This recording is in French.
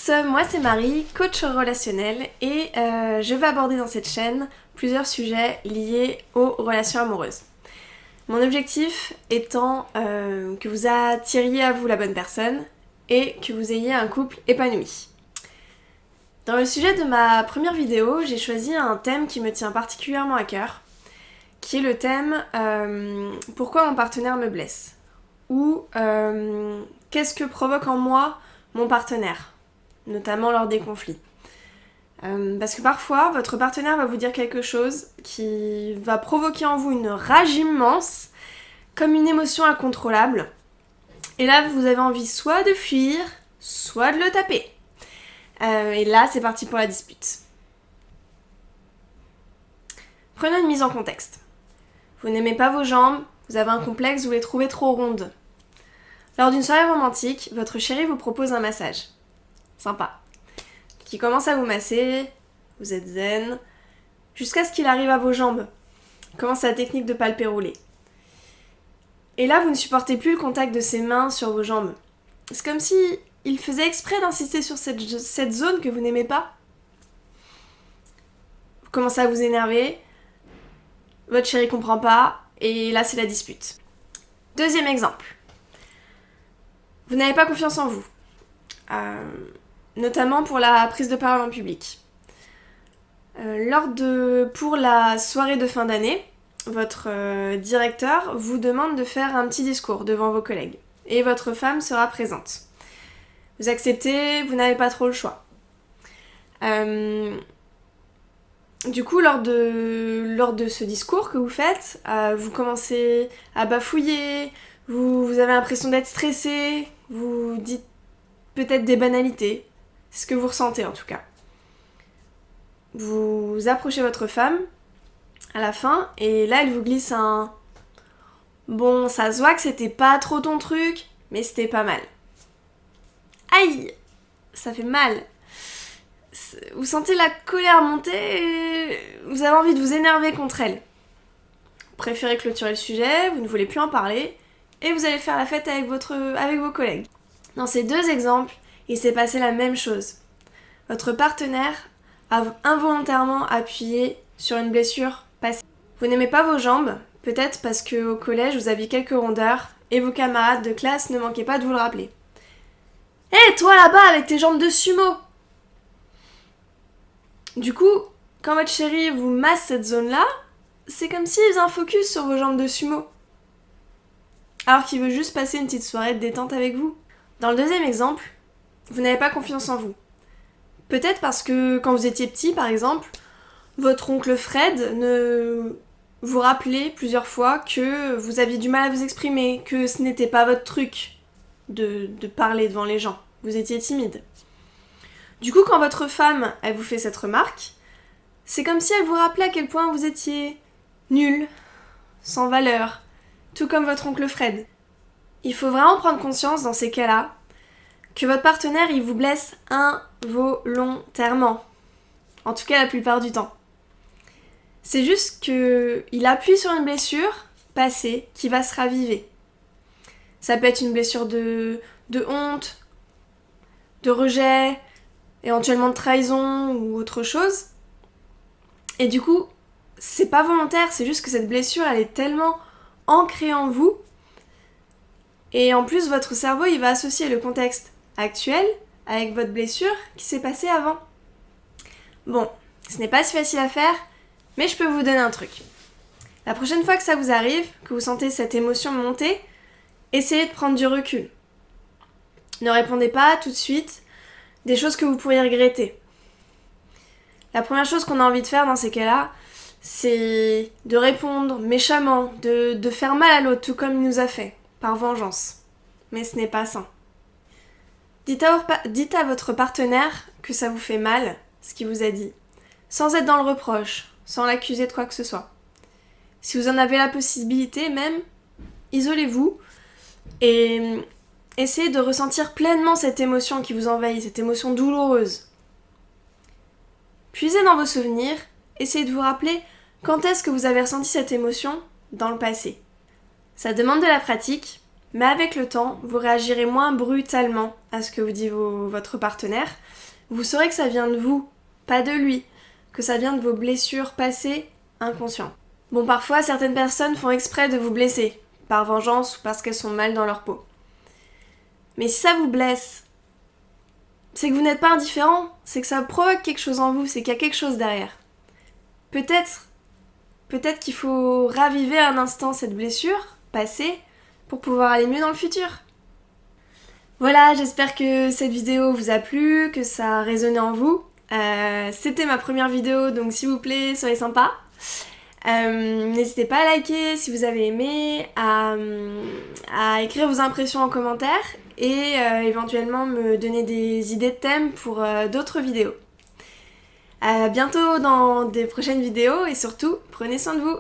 moi c'est Marie, coach relationnel et je vais aborder dans cette chaîne plusieurs sujets liés aux relations amoureuses. Mon objectif étant que vous attiriez à vous la bonne personne et que vous ayez un couple épanoui. Dans le sujet de ma première vidéo, j'ai choisi un thème qui me tient particulièrement à cœur, qui est le thème pourquoi mon partenaire me blesse ou qu'est-ce que provoque en moi mon partenaire, notamment lors des conflits. Parce que parfois, votre partenaire va vous dire quelque chose qui va provoquer en vous une rage immense, comme une émotion incontrôlable. Et là, vous avez envie soit de fuir, soit de le taper. Et là, c'est parti pour la dispute. Prenons une mise en contexte. Vous n'aimez pas vos jambes, vous avez un complexe, vous les trouvez trop rondes. Lors d'une soirée romantique, votre chéri vous propose un massage. Sympa. Qui commence à vous masser, vous êtes zen, jusqu'à ce qu'il arrive à vos jambes. Commence la technique de palper rouler. Et là, vous ne supportez plus le contact de ses mains sur vos jambes. C'est comme si il faisait exprès d'insister sur cette zone que vous n'aimez pas. Vous commencez à vous énerver, votre chéri comprend pas, et là c'est la dispute. Deuxième exemple. Vous n'avez pas confiance en vous, notamment pour la prise de parole en public. Pour la soirée de fin d'année, votre directeur vous demande de faire un petit discours devant vos collègues, et votre femme sera présente. Vous acceptez, vous n'avez pas trop le choix. Du coup, lors de ce discours que vous faites, vous commencez à bafouiller, vous avez l'impression d'être stressé, vous dites peut-être des banalités, c'est ce que vous ressentez en tout cas. Vous approchez votre femme à la fin et là elle vous glisse un « Bon, ça se voit que c'était pas trop ton truc, mais c'était pas mal. » Aïe! Ça fait mal. Vous sentez la colère monter et vous avez envie de vous énerver contre elle. Vous préférez clôturer le sujet, vous ne voulez plus en parler et vous allez faire la fête avec vos collègues. Dans ces deux exemples, il s'est passé la même chose. Votre partenaire a involontairement appuyé sur une blessure passée. Vous n'aimez pas vos jambes, peut-être parce qu'au collège vous aviez quelques rondeurs et vos camarades de classe ne manquaient pas de vous le rappeler. Hé, toi là-bas avec tes jambes de sumo! Du coup, quand votre chéri vous masse cette zone-là, c'est comme s'il faisait un focus sur vos jambes de sumo. Alors qu'il veut juste passer une petite soirée de détente avec vous. Dans le deuxième exemple, vous n'avez pas confiance en vous. Peut-être parce que quand vous étiez petit, par exemple, votre oncle Fred ne vous rappelait plusieurs fois que vous aviez du mal à vous exprimer, que ce n'était pas votre truc de parler devant les gens. Vous étiez timide. Du coup, quand votre femme, elle vous fait cette remarque, c'est comme si elle vous rappelait à quel point vous étiez nul, sans valeur, tout comme votre oncle Fred. Il faut vraiment prendre conscience dans ces cas-là que votre partenaire, il vous blesse involontairement. En tout cas, la plupart du temps. C'est juste qu'il appuie sur une blessure passée qui va se raviver. Ça peut être une blessure de honte, de rejet, éventuellement de trahison ou autre chose. Et du coup, c'est pas volontaire, c'est juste que cette blessure, elle est tellement ancrée en vous. Et en plus, votre cerveau, il va associer le contexte actuel avec votre blessure qui s'est passée avant. Bon, ce n'est pas si facile à faire, mais je peux vous donner un truc. La prochaine fois que ça vous arrive, que vous sentez cette émotion monter, essayez de prendre du recul. Ne répondez pas tout de suite des choses que vous pourriez regretter. La première chose qu'on a envie de faire dans ces cas-là, c'est de répondre méchamment, de faire mal à l'autre, tout comme il nous a fait, par vengeance. Mais ce n'est pas sain. Dites à votre partenaire que ça vous fait mal, ce qu'il vous a dit, sans être dans le reproche, sans l'accuser de quoi que ce soit. Si vous en avez la possibilité même, isolez-vous et essayez de ressentir pleinement cette émotion qui vous envahit, cette émotion douloureuse. Puisez dans vos souvenirs, essayez de vous rappeler quand est-ce que vous avez ressenti cette émotion dans le passé. Ça demande de la pratique, mais avec le temps, vous réagirez moins brutalement à ce que vous dit votre partenaire vous saurez que ça vient de vous, pas de lui, que ça vient de vos blessures passées inconscientes. Bon, parfois, certaines personnes font exprès de vous blesser, par vengeance ou parce qu'elles sont mal dans leur peau. Mais si ça vous blesse, c'est que vous n'êtes pas indifférent, c'est que ça provoque quelque chose en vous, c'est qu'il y a quelque chose derrière. Peut-être qu'il faut raviver un instant cette blessure passée pour pouvoir aller mieux dans le futur. Voilà, j'espère que cette vidéo vous a plu, que ça a résonné en vous. C'était ma première vidéo, donc s'il vous plaît, soyez sympa. N'hésitez pas à liker si vous avez aimé, à écrire vos impressions en commentaire et éventuellement me donner des idées de thèmes pour d'autres vidéos. À bientôt dans des prochaines vidéos et surtout, prenez soin de vous.